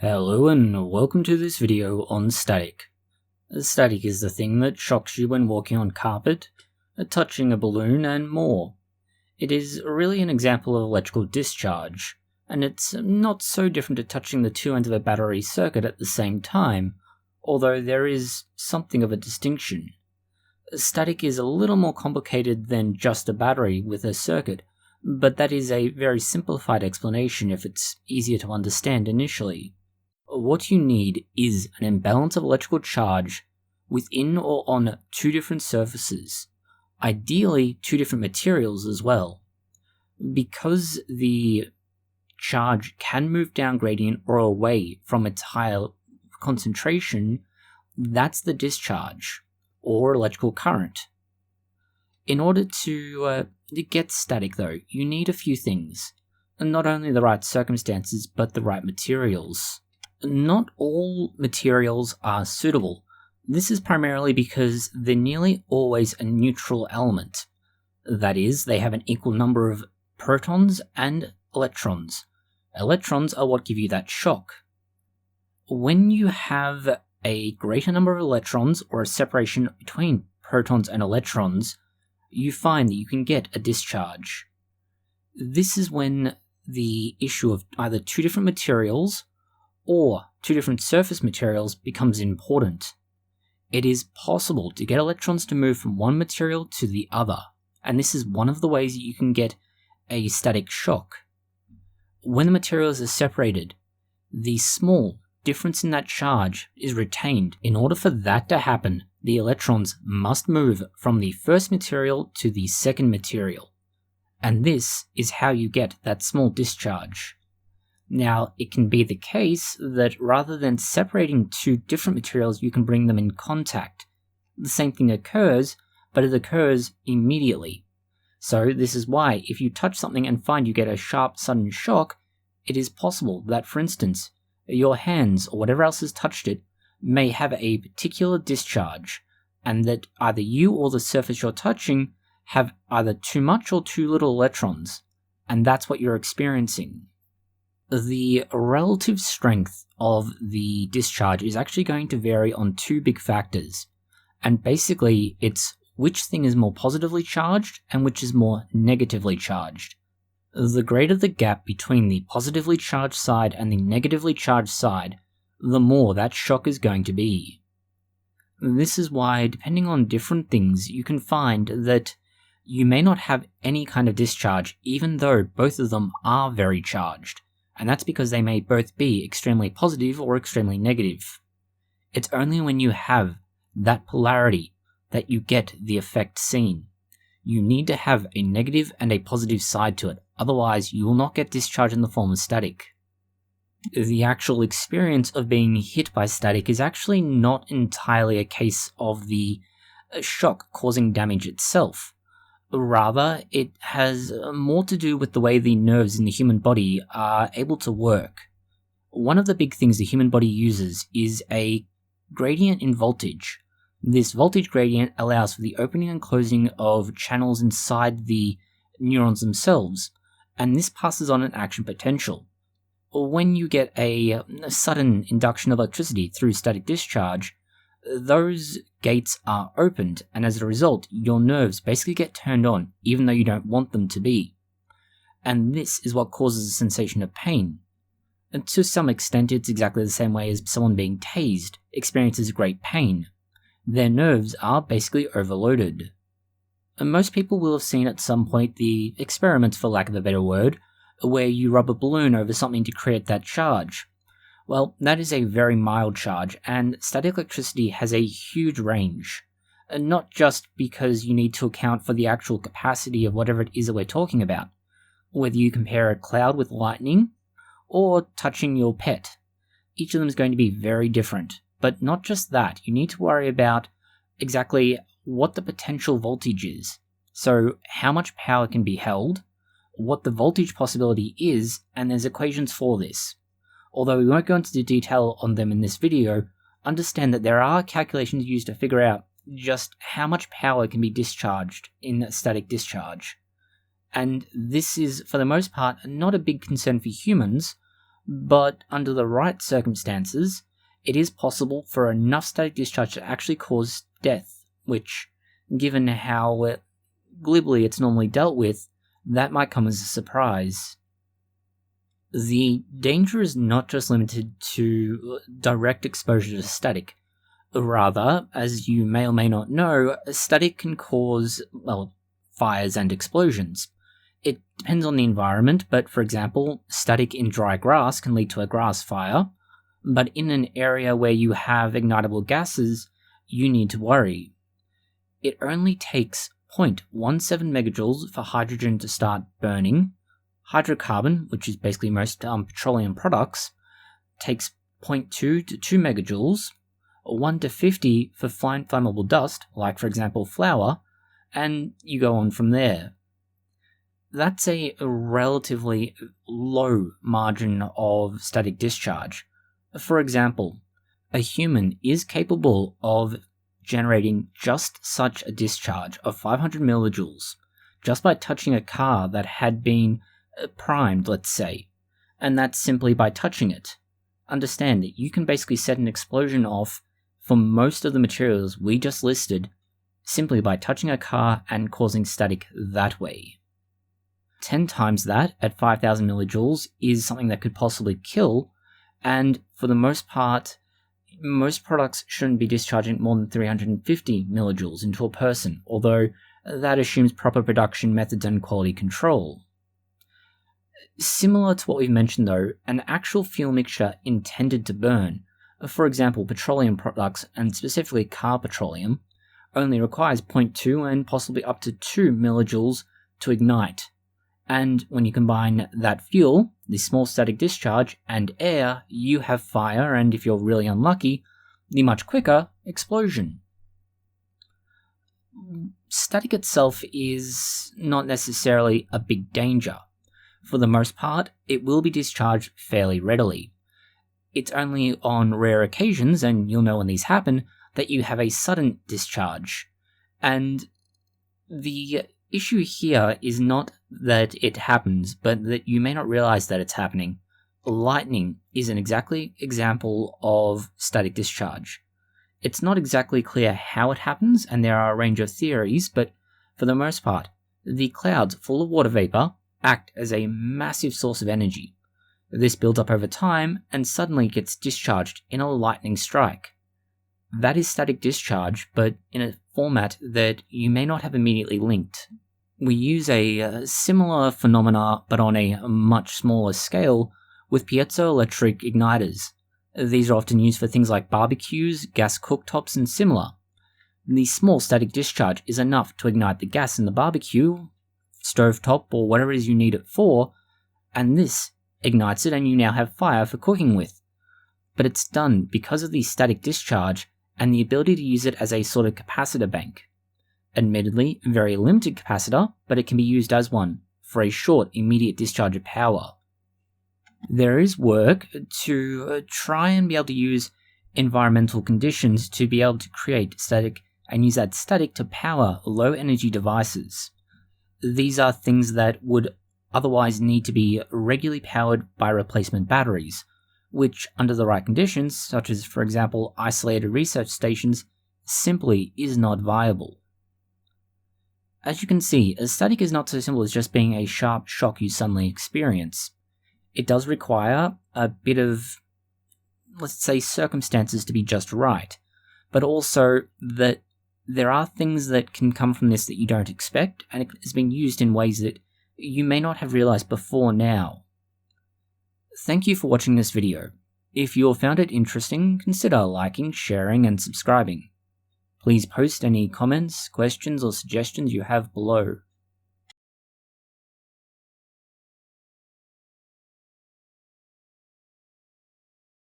Hello and welcome to this video on static. Static is the thing that shocks you when walking on carpet, touching a balloon and more. It is really an example of electrical discharge, and it's not so different to touching the two ends of a battery circuit at the same time, although there is something of a distinction. Static is a little more complicated than just a battery with a circuit, but that is a very simplified explanation if it's easier to understand initially. What you need is an imbalance of electrical charge within or on two different surfaces, ideally two different materials as well. Because the charge can move down gradient or away from its higher concentration, that's the discharge, or electrical current. In order to get static though, you need a few things, and not only the right circumstances but the right materials. Not all materials are suitable. This is primarily because they're nearly always a neutral element. That is, they have an equal number of protons and electrons. Electrons are what give you that shock. When you have a greater number of electrons or a separation between protons and electrons, you find that you can get a discharge. This is when the issue of either two different materials or two different surface materials becomes important. It is possible to get electrons to move from one material to the other, and this is one of the ways that you can get a static shock. When the materials are separated, the small difference in that charge is retained. In order for that to happen, the electrons must move from the first material to the second material, and this is how you get that small discharge. Now, it can be the case that rather than separating two different materials, you can bring them in contact. The same thing occurs, but it occurs immediately. So this is why, if you touch something and find you get a sharp, sudden shock, it is possible that, for instance, your hands or whatever else has touched it may have a particular discharge, and that either you or the surface you're touching have either too much or too little electrons, and that's what you're experiencing. The relative strength of the discharge is actually going to vary on two big factors, and basically it's which thing is more positively charged and which is more negatively charged. The greater the gap between the positively charged side and the negatively charged side, the more that shock is going to be. This is why, depending on different things, you can find that you may not have any kind of discharge even though both of them are very charged. And that's because they may both be extremely positive or extremely negative. It's only when you have that polarity that you get the effect seen. You need to have a negative and a positive side to it, otherwise you will not get discharge in the form of static. The actual experience of being hit by static is actually not entirely a case of the shock causing damage itself. Rather, it has more to do with the way the nerves in the human body are able to work. One of the big things the human body uses is a gradient in voltage. This voltage gradient allows for the opening and closing of channels inside the neurons themselves, and this passes on an action potential. When you get a sudden induction of electricity through static discharge, those gates are opened, and as a result, your nerves basically get turned on, even though you don't want them to be. And this is what causes a sensation of pain. And to some extent, it's exactly the same way as someone being tased experiences great pain. Their nerves are basically overloaded. And most people will have seen at some point the experiments, for lack of a better word, where you rub a balloon over something to create that charge. Well, that is a very mild charge, and static electricity has a huge range. Not just because you need to account for the actual capacity of whatever it is that we're talking about, whether you compare a cloud with lightning, or touching your pet. Each of them is going to be very different, but not just that, you need to worry about exactly what the potential voltage is. So, how much power can be held, what the voltage possibility is, and there's equations for this. Although we won't go into the detail on them in this video, understand that there are calculations used to figure out just how much power can be discharged in static discharge. And this is, for the most part, not a big concern for humans, but under the right circumstances, it is possible for enough static discharge to actually cause death, which, given how glibly it's normally dealt with, that might come as a surprise. The danger is not just limited to direct exposure to static. Rather, as you may or may not know, static can cause, fires and explosions. It depends on the environment, but for example, static in dry grass can lead to a grass fire, but in an area where you have ignitable gases, you need to worry. It only takes 0.17 megajoules for hydrogen to start burning. Hydrocarbon, which is basically most petroleum products, takes 0.2 to 2 megajoules, 1 to 50 for fine flammable dust, like for example flour, and you go on from there. That's a relatively low margin of static discharge. For example, a human is capable of generating just such a discharge of 500 millijoules just by touching a car that had been primed, let's say, and that's simply by touching it. Understand that you can basically set an explosion off for most of the materials we just listed simply by touching a car and causing static that way. 10 times that at 5,000 millijoules is something that could possibly kill, and for the most part, most products shouldn't be discharging more than 350 millijoules into a person, although that assumes proper production methods and quality control. Similar to what we've mentioned though, an actual fuel mixture intended to burn, for example petroleum products and specifically car petroleum, only requires 0.2 and possibly up to 2 millijoules to ignite. And when you combine that fuel, the small static discharge, and air, you have fire, and if you're really unlucky, the much quicker explosion. Static itself is not necessarily a big danger. For the most part, it will be discharged fairly readily. It's only on rare occasions, and you'll know when these happen, that you have a sudden discharge. And the issue here is not that it happens, but that you may not realize that it's happening. Lightning is an example of static discharge. It's not exactly clear how it happens, and there are a range of theories, but for the most part, the clouds full of water vapor act as a massive source of energy. This builds up over time and suddenly gets discharged in a lightning strike. That is static discharge, but in a format that you may not have immediately linked. We use a similar phenomena, but on a much smaller scale, with piezoelectric igniters. These are often used for things like barbecues, gas cooktops, and similar. The small static discharge is enough to ignite the gas in the barbecue, stovetop, or whatever it is you need it for, and this ignites it and you now have fire for cooking with. But it's done because of the static discharge and the ability to use it as a sort of capacitor bank. Admittedly, very limited capacitor, but it can be used as one, for a short, immediate discharge of power. There is work to try and be able to use environmental conditions to be able to create static and use that static to power low energy devices. These are things that would otherwise need to be regularly powered by replacement batteries, which under the right conditions, such as for example isolated research stations, simply is not viable. As you can see, a static is not so simple as just being a sharp shock you suddenly experience. It does require a bit of, let's say, circumstances to be just right, but also that there are things that can come from this that you don't expect, and it has been used in ways that you may not have realized before now. Thank you for watching this video. If you found it interesting, consider liking, sharing, and subscribing. Please post any comments, questions, or suggestions you have below.